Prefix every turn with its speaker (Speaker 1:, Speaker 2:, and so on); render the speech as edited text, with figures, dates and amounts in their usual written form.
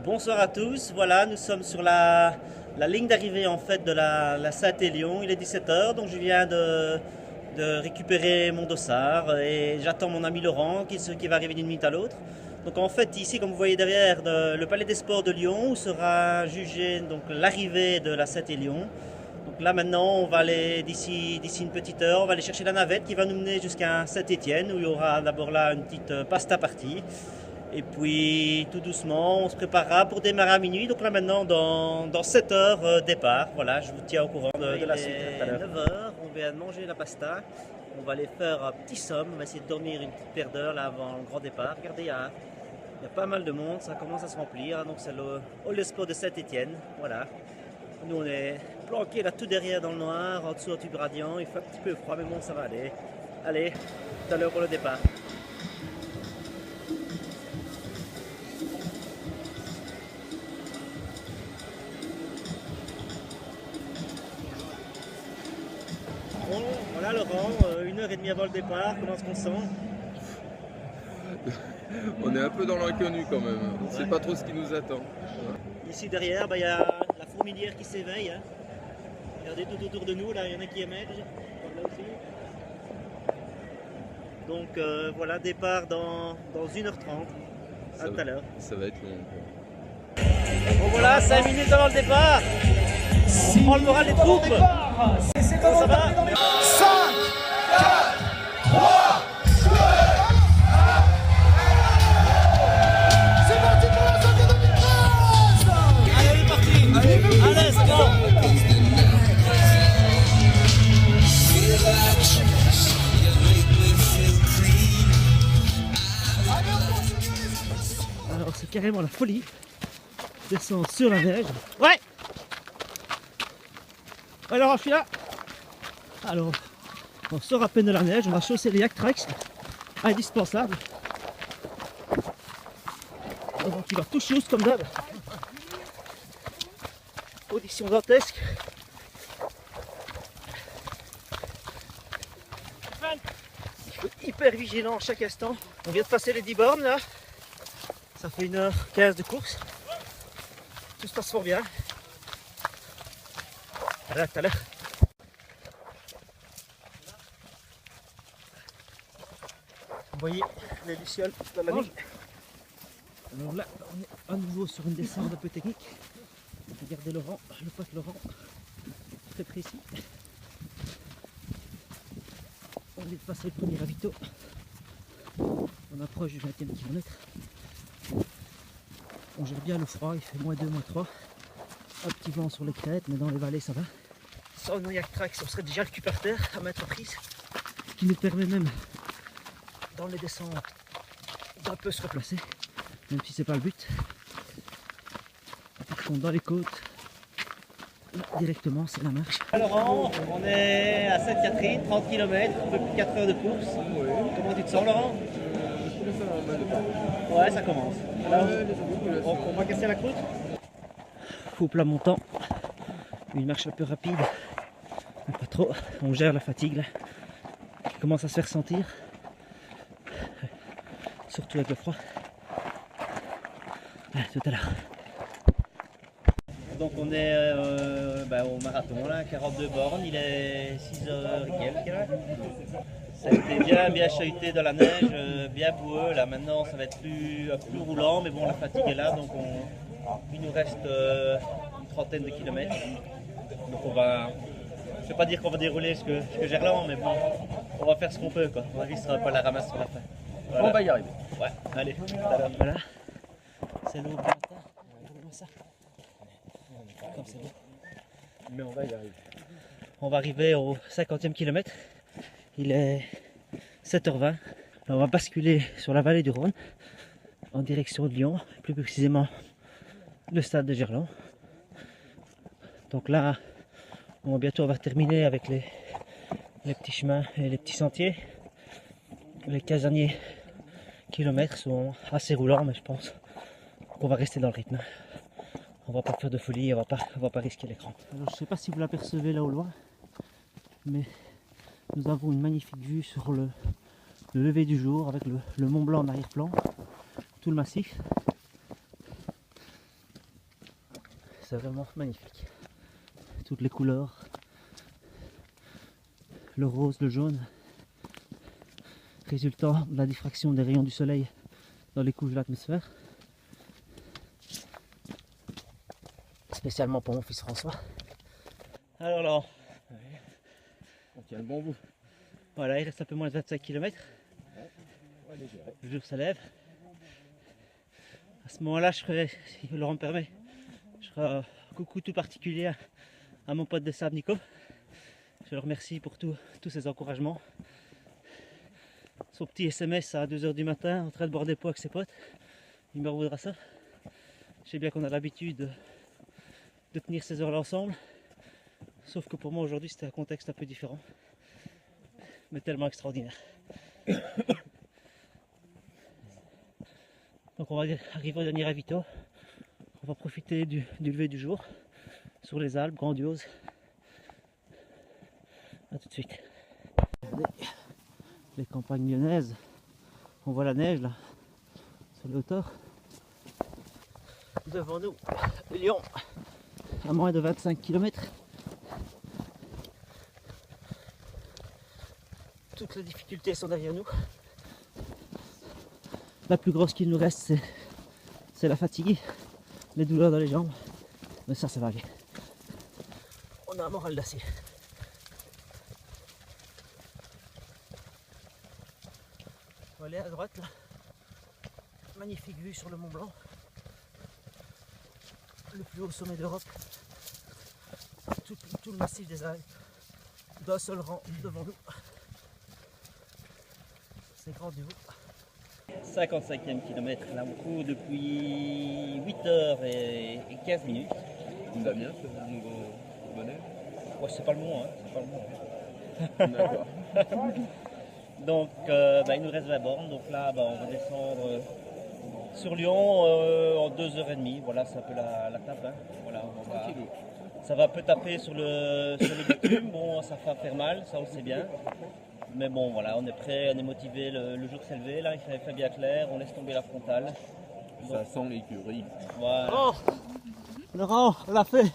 Speaker 1: Bonsoir à tous, voilà nous sommes sur la ligne d'arrivée en fait de la Saint-Élion, il est 17h donc je viens de récupérer mon dossard et j'attends mon ami Laurent qui va arriver d'une minute à l'autre. Donc en fait ici comme vous voyez derrière le Palais des Sports de Lyon où sera jugée donc l'arrivée de la Saint-Élion. Donc là maintenant on va aller d'ici une petite heure, on va aller chercher la navette qui va nous mener jusqu'à Saint-Étienne où il y aura d'abord là une petite pasta partie. Et puis tout doucement on se préparera pour démarrer à minuit. Donc là maintenant dans 7 heures départ. Voilà, je vous tiens au courant de la suite. Il est 9 heures, on vient de manger la pasta. On va aller faire un petit somme, on va essayer de dormir une petite paire d'heures là avant le grand départ. Regardez, il y a pas mal de monde, ça commence à se remplir. Donc c'est le Hall des Sports de Saint-Étienne. Voilà. Nous on est planqués là tout derrière dans le noir, en dessous un tube radiant. Il fait un petit peu froid mais bon ça va aller. Allez, tout à l'heure pour le départ. Bon, voilà Laurent, 1h30 avant le départ, comment est-ce qu'on se sent?
Speaker 2: On est un peu dans l'inconnu quand même, on ne sait pas trop ce qui nous attend.
Speaker 1: Ici derrière, il y a la fourmilière qui s'éveille. Hein. Regardez tout autour de nous, là il y en a qui émettent déjà. Là aussi. Donc voilà, départ dans 1h30. À tout à l'heure.
Speaker 2: Ça va être long.
Speaker 1: Bon voilà, 5 minutes avant le départ. On prend le moral des troupes. Ça va?
Speaker 3: 5, 4, 3, 2, 1. C'est parti pour la saison 2013.
Speaker 1: Allez, on est parti. Allez, c'est bon. Alors c'est carrément la folie. Descendre sur la neige. Ouais. Alors je suis là. Alors on sort à peine de la neige, on va chausser les Yaktrax, indispensable. Donc il va tout chose comme d'hab. Audition dantesque. Il faut être hyper vigilant à chaque instant. On vient de passer les 10 bornes là. Ça fait 1h15 de course. Tout se passe fort bien. Voilà, tout à l'heure. Vous voyez les lucioles dans la ligne. Alors là, on est à nouveau sur une descente un peu technique. Regardez Laurent, le pote Laurent, très précis. On vient de passer le premier ravito. On approche du 20e kilomètre. On gère bien le froid, il fait -2, -3. Un petit vent sur les crêtes, mais dans les vallées ça va. Sans nos Yaktrax, on serait déjà le cul par terre à maintes reprises. Ce qui nous permet même dans les descentes d'un peu se replacer, même si c'est pas le but. Par contre dans les côtes, là, directement c'est la marche. Alors on est à Sainte-Catherine, 30 km, un peu plus de 4 heures de course. Oui. Comment tu te sens Laurent? Ouais, ça commence. Alors, on va casser la croûte. Faux plat montant, une marche un peu rapide, mais pas trop. On gère la fatigue là, qui commence à se faire sentir, surtout avec le froid. Allez, tout à l'heure. Donc on est au marathon là, 42 bornes, il est 6h et quelques là. Ça a été bien chahuté dans la neige, bien boueux. Là maintenant ça va être plus roulant, mais bon la fatigue est là, donc il nous reste une trentaine de kilomètres. Donc on va, je ne vais pas dire qu'on va dérouler ce que Gerland, mais bon, on va faire ce qu'on peut quoi. On risquera pas la ramasse sur la fin. Voilà.
Speaker 2: On va y arriver.
Speaker 1: Ouais, allez, tout à l'heure. Voilà, c'est l'eau du matin. Regardez-moi ça. Comme c'est beau.
Speaker 2: Mais on va y arriver.
Speaker 1: On va arriver au 50e kilomètre. Il est 7h20. On va basculer sur la vallée du Rhône en direction de Lyon, plus précisément le stade de Gerland. Donc là, bientôt on va terminer avec les petits chemins et les petits sentiers. Les 15 derniers kilomètres sont assez roulants, mais je pense qu'on va rester dans le rythme. On va pas faire de folie, on va pas risquer l'écran. Alors je ne sais pas si vous l'apercevez là au loin, mais nous avons une magnifique vue sur le le lever du jour avec le Mont Blanc en arrière-plan, tout le massif. C'est vraiment magnifique. Toutes les couleurs, le rose, le jaune, résultant de la diffraction des rayons du soleil dans les couches de l'atmosphère. Spécialement pour mon fils François. Alors là,
Speaker 2: On tient le bon bout.
Speaker 1: voilà, il reste un peu moins de 25 km. Le jour se lève. À ce moment-là, je ferai, si Laurent me permet, je ferai un coucou tout particulier à mon pote de sable Nico. Je le remercie pour tous ses encouragements. Son petit SMS à 2 h du matin en train de boire des pots avec ses potes. Il me revaudra ça. Je sais bien qu'on a l'habitude de tenir ces heures-là ensemble. Sauf que pour moi aujourd'hui c'était un contexte un peu différent. Mais tellement extraordinaire. Donc on va arriver au dernier ravito. On va profiter du lever du jour sur les Alpes grandioses. A tout de suite. Regardez les campagnes lyonnaises. On voit la neige là sur les hauteurs. Devant nous, Lyon, à moins de 25 km. Toutes les difficultés sont derrière nous. La plus grosse qu'il nous reste, c'est la fatigue, les douleurs dans les jambes. Mais ça va aller. On a un moral d'acier. On va aller à droite là. Magnifique vue sur le Mont Blanc. Le plus haut sommet d'Europe. Tout le massif des Alpes. D'un seul rang devant nous. C'est grandiose. 55e kilomètre, là on court depuis 8h15 minutes.
Speaker 2: Tu va bien ce nouveau bonnet?
Speaker 1: Ouais, c'est pas le mot, hein. C'est pas le mot.
Speaker 2: D'accord.
Speaker 1: Donc il nous reste 20 bornes, donc là on va descendre sur Lyon en 2h30. Voilà, c'est un peu la tape. Hein. Voilà, ça va un peu taper sur le bitume, bon ça va faire mal, ça on sait bien. Mais bon voilà, on est prêt, on est motivé, le jour s'est levé, là il fait bien clair, on laisse tomber la frontale.
Speaker 2: Ça sent l'écurie.
Speaker 1: Voilà.
Speaker 4: Oh Laurent, on l'a fait.